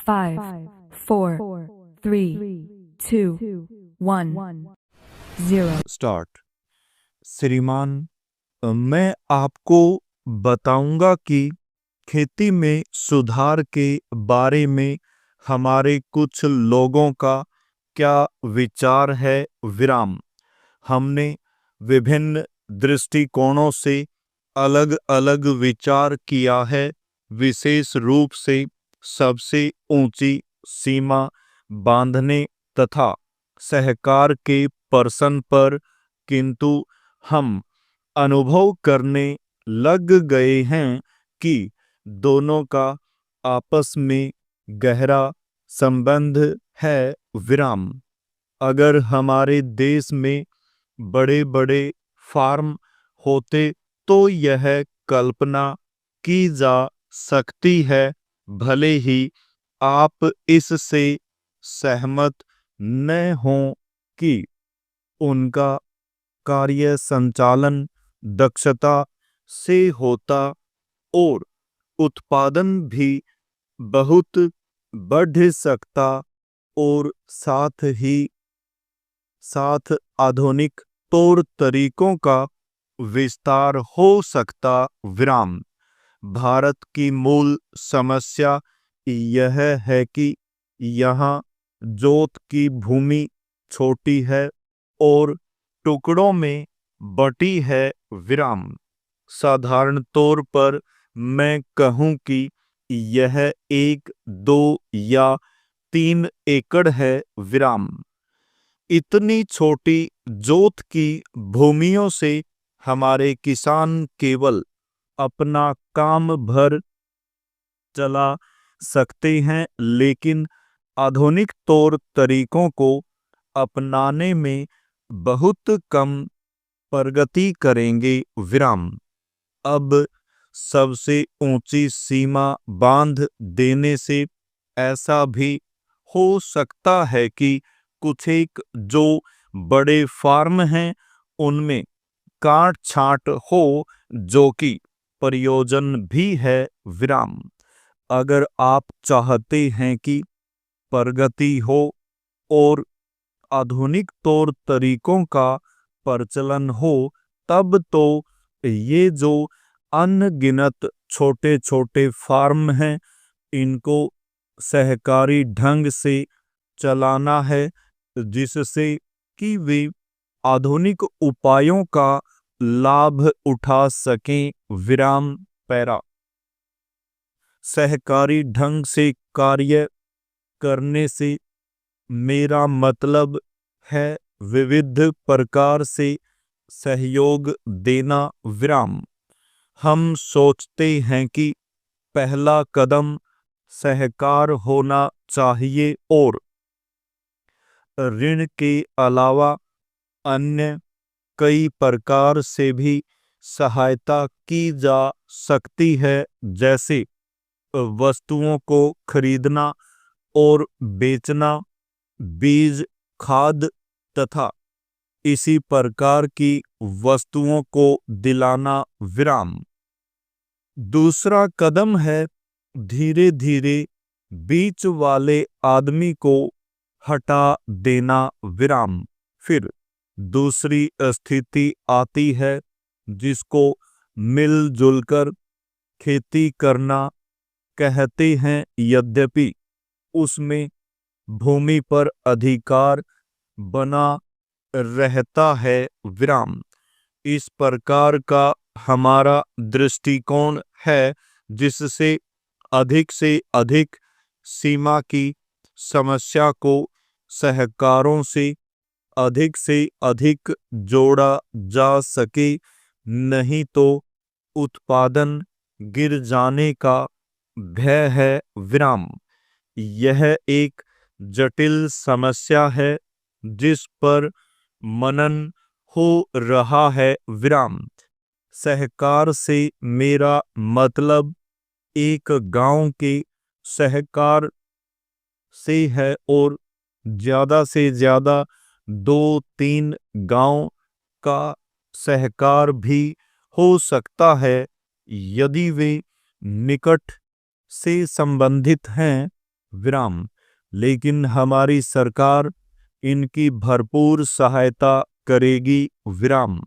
5, 4, 3, 2, 1, 0. Start. श्रीमान, मैं आपको बताऊंगा कि खेती में सुधार के बारे में हमारे कुछ लोगों का क्या विचार है। विराम। हमने विभिन्न दृष्टिकोणों से अलग अलग विचार किया है, विशेष रूप से सबसे ऊंची सीमा बांधने तथा सहकार के पर्सन पर, किंतु हम अनुभव करने लग गए हैं कि दोनों का आपस में गहरा संबंध है। विराम। अगर हमारे देश में बड़े बड़े फार्म होते तो यह कल्पना की जा सकती है, भले ही आप इससे सहमत न हों, कि उनका कार्य संचालन दक्षता से होता और उत्पादन भी बहुत बढ़ सकता और साथ ही साथ आधुनिक तौर तरीकों का विस्तार हो सकता। विराम। भारत की मूल समस्या यह है कि यहाँ जोत की भूमि छोटी है और टुकड़ों में बटी है। विराम। साधारण तौर पर मैं कहूँ कि यह 1, 2 या 3 एकड़ है। विराम। इतनी छोटी जोत की भूमियों से हमारे किसान केवल अपना काम भर चला सकते हैं, लेकिन आधुनिक तौर तरीकों को अपनाने में बहुत कम प्रगति करेंगे। विराम। अब सबसे ऊंची सीमा बांध देने से ऐसा भी हो सकता है कि कुछ एक जो बड़े फार्म हैं उनमें काट छांट हो, जो कि प्रयोजन भी है। विराम। अगर आप चाहते हैं कि प्रगति हो और आधुनिक तौर तरीकों का प्रचलन हो, तब तो ये जो अनगिनत छोटे छोटे फार्म हैं इनको सहकारी ढंग से चलाना है, जिससे कि वे आधुनिक उपायों का लाभ उठा सकें। विराम। पैरा। सहकारी ढंग से कार्य करने से मेरा मतलब है विविध प्रकार से सहयोग देना। विराम। हम सोचते हैं कि पहला कदम सहकार होना चाहिए और ऋण के अलावा अन्य कई प्रकार से भी सहायता की जा सकती है, जैसे वस्तुओं को खरीदना और बेचना, बीज, खाद तथा इसी प्रकार की वस्तुओं को दिलाना। विराम। दूसरा कदम है धीरे धीरे बीच वाले आदमी को हटा देना। विराम। फिर दूसरी स्थिति आती है जिसको मिलजुल कर खेती करना कहते हैं, यद्यपि उसमें भूमि पर अधिकार बना रहता है। विराम। इस प्रकार का हमारा दृष्टिकोण है, जिससे अधिक से अधिक सीमा की समस्या को सहकारों से अधिक जोड़ा जा सके, नहीं तो उत्पादन गिर जाने का भय है। विराम। यह एक जटिल समस्या है जिस पर मनन हो रहा है। विराम। सहकार से मेरा मतलब एक गांव के सहकार से है और ज़्यादा से ज़्यादा 2-3 गांव का सहकार भी हो सकता है, यदि वे निकट से संबंधित हैं। विराम, लेकिन हमारी सरकार इनकी भरपूर सहायता करेगी विराम।